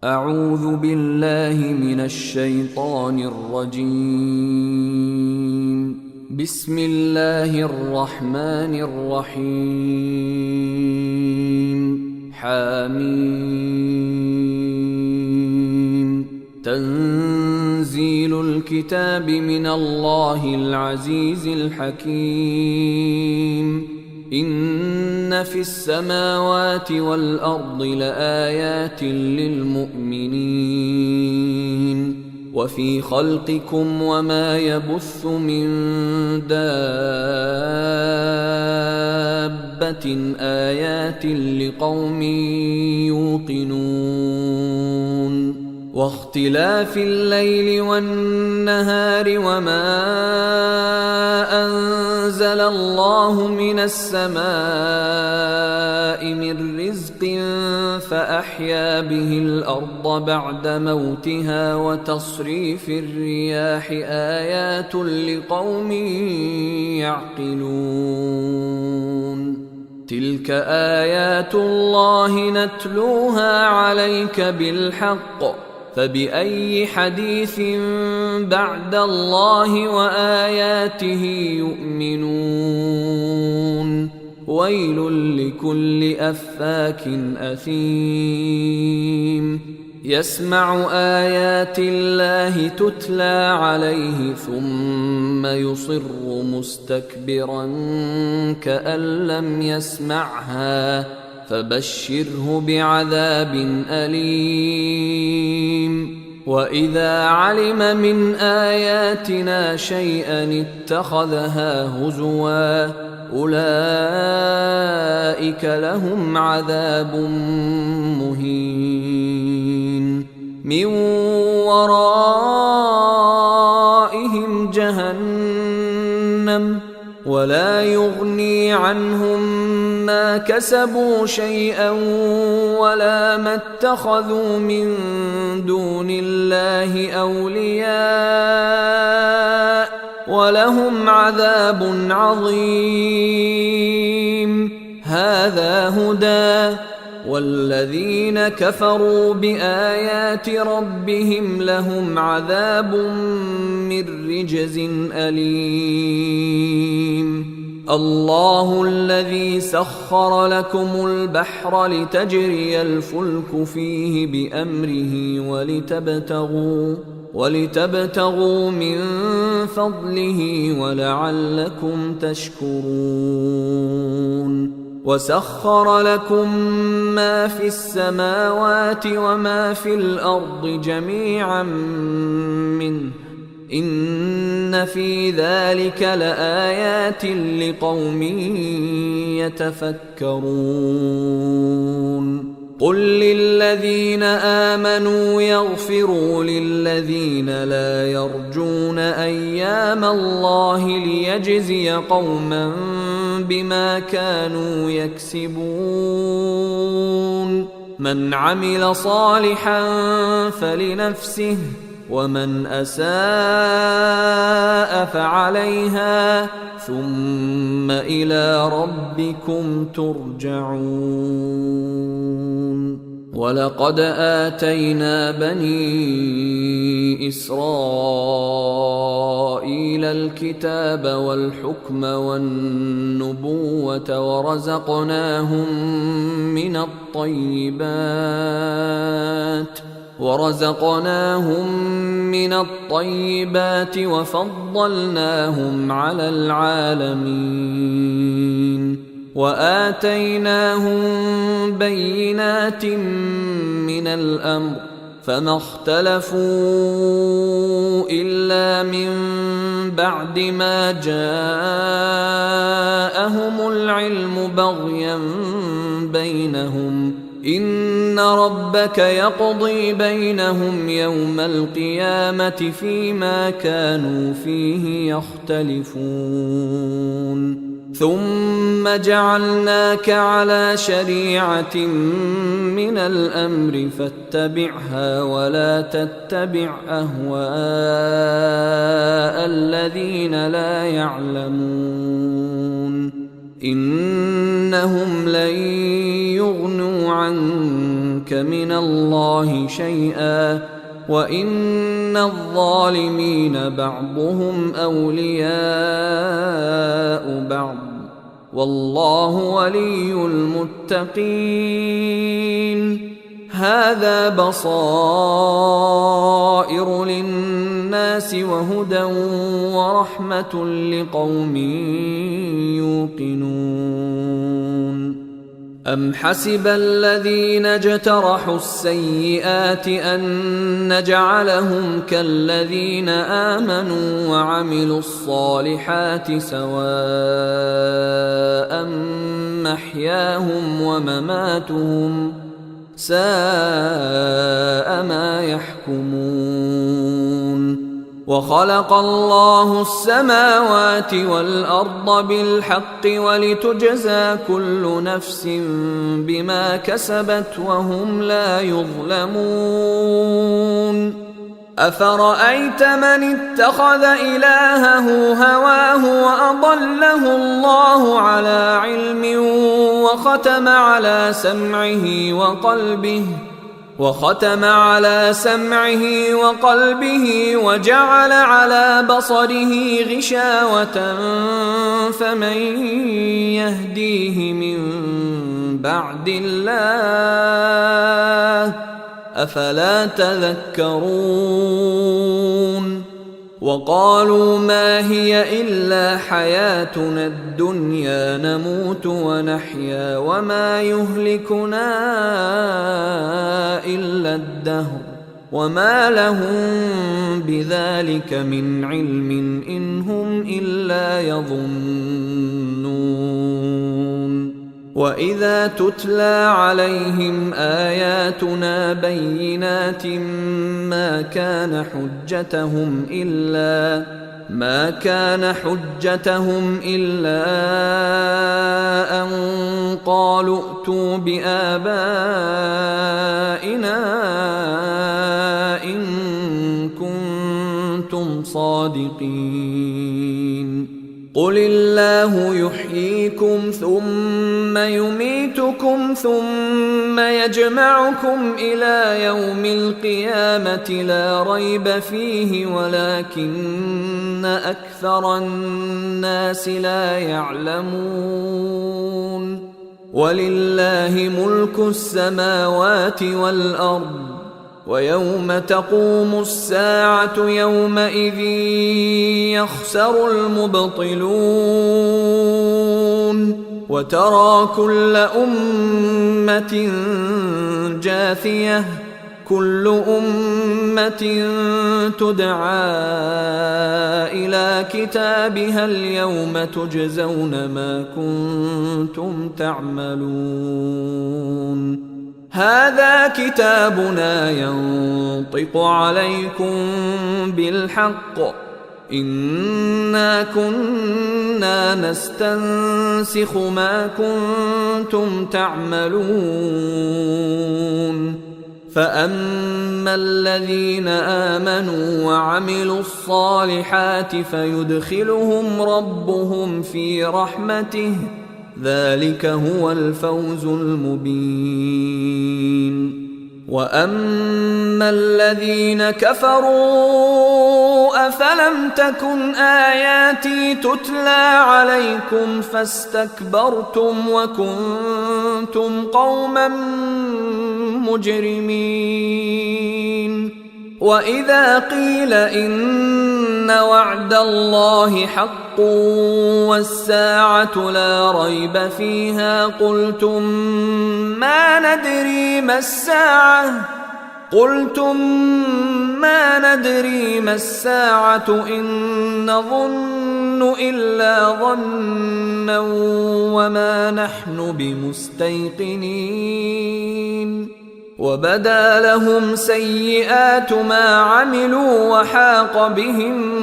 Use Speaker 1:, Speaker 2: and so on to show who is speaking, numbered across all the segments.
Speaker 1: أعوذ بالله من الشيطان الرجيم. بسم الله الرحمن الرحيم. حميم. تنزيل الكتاب من الله العزيز الحكيم. إن في السماوات والأرض لآيات للمؤمنين وفي خلقكم وما يبث من دابة آيات لقوم يوقنون واختلاف الليل والنهار وما أنزل الله من السماء من رزق فأحيا به الأرض بعد موتها وتصريف الرياح آيات لقوم يعقلون. تلك آيات الله نتلوها عليك بالحق فبأي حديث بعد الله وآياته يؤمنون. ويل لكل أفاك أثيم يسمع آيات الله تتلى عليه ثم يصر مستكبرا كأن لم يسمعها فبشره بعذاب أليم. وإذا علم من آياتنا شيئا اتخذها هزوا أولئك لهم عذاب مهين من ورائهم جهنم ولا يغني عنهم ما كسبوا شيئا ولا ما اتخذوا من دون الله أولياء ولهم عذاب عظيم. هذا هدى والذين كفروا بآيات ربهم لهم عذاب من رجز أليم. الله الذي سخر لكم البحر لتجري الفلك فيه بأمره ولتبتغوا من فضله ولعلكم تشكرون. وسخر لكم ما في السماوات وما في الأرض جميعا منه إن في ذلك لآيات لقوم يتفكرون. قل للذين آمنوا يغفروا للذين لا يرجون أيام الله ليجزي قوما بما كانوا يكسبون. من عمل صالحا فلنفسه ومن أساء فعليها ثم إلى ربكم ترجعون. ولقد آتينا بني إسرائيل الكتاب والحكم والنبوة ورزقناهم من الطيبات وفضلناهم على العالمين وآتيناهم بينات من الأمر فما اختلفوا إلا من بعد ما جاءهم العلم بغيا بينهم إن ربك يقضي بينهم يوم القيامة فيما كانوا فيه يختلفون. ثم جعلناك على شريعة من الأمر فاتبعها ولا تتبع أهواء الذين لا يعلمون إنهم لن يغنوا عنك عنك من الله شيئا وإن الظالمين بعضهم أولياء بعض والله ولي المتقين. هذا بصائر للناس وهدى ورحمة لقوم يوقنون. أم حسب الذين اجترحوا السيئات أن نجعلهم كالذين آمنوا وعملوا الصالحات سواء محياهم ومماتهم ساء ما يحكمون. وخلق الله السماوات والأرض بالحق ولتجزى كل نفس بما كسبت وهم لا يظلمون. أفرأيت من اتخذ إلهه هواه وأضله الله على علم وختم على سمعه وقلبه وجعل على بصره غشاوة فمن يهديه من بعد الله أفلا تذكرون. وقالوا ما هي إلا حياتنا الدنيا نموت ونحيا وما يهلكنا إلا الدهر وما لهم بذلك من علم إن هم إلا يظنون. وإذا تتلى عليهم آياتنا بينات ما كان حجتهم إلا أن قالوا ائتوا بآبائنا إن كنتم صادقين. قل الله يحييكم ثم يميتكم ثم يجمعكم إلى يوم القيامة لا ريب فيه ولكن أكثر الناس لا يعلمون. ولله ملك السماوات والأرض ويوم تقوم الساعة يومئذ يخسر المبطلون. وترى كل أمة جاثية كل أمة تدعى إلى كتابها اليوم تجزون ما كنتم تعملون. هذا كتابنا ينطق عليكم بالحق إنا كنا نستنسخ ما كنتم تعملون. فأما الذين آمنوا وعملوا الصالحات فيدخلهم ربهم في رحمته ذلك هو الفوز المبين. وأما الذين كفروا أفلم تكن آياتي تتلى عليكم فاستكبرتم وكنتم قوما مجرمين. وإذا قيل إن وعد الله حق والساعة لا ريب فيها قلتم ما ندري ما الساعة إن نظن إلا ظنا وما نحن بمستيقنين. وبدا لهم سيئات ما عملوا وحاق بهم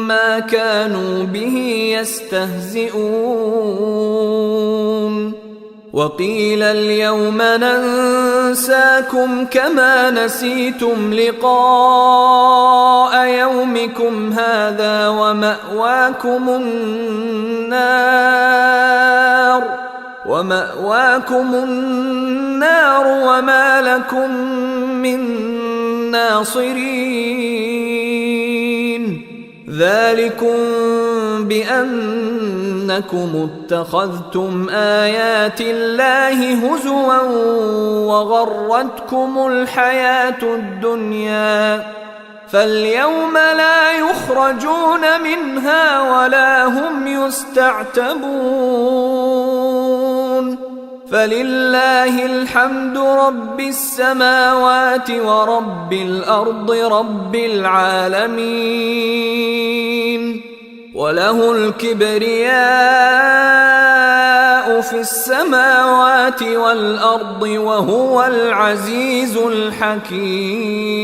Speaker 1: ما كانوا به يستهزئون. وقيل اليوم ننساكم كما نسيتم لقاء يومكم هذا ومأواكم النار ومأواكم النار وما لكم من ناصرين ذلكم بأنكم اتخذتم آيات الله هزوا وغرتكم الحياة الدنيا فاليوم لا يخرجون منها ولا هم يستعتبون فلله الحمد رب السماوات ورب الأرض رب العالمين وله الكبرياء في السماوات والأرض وهو العزيز الحكيم.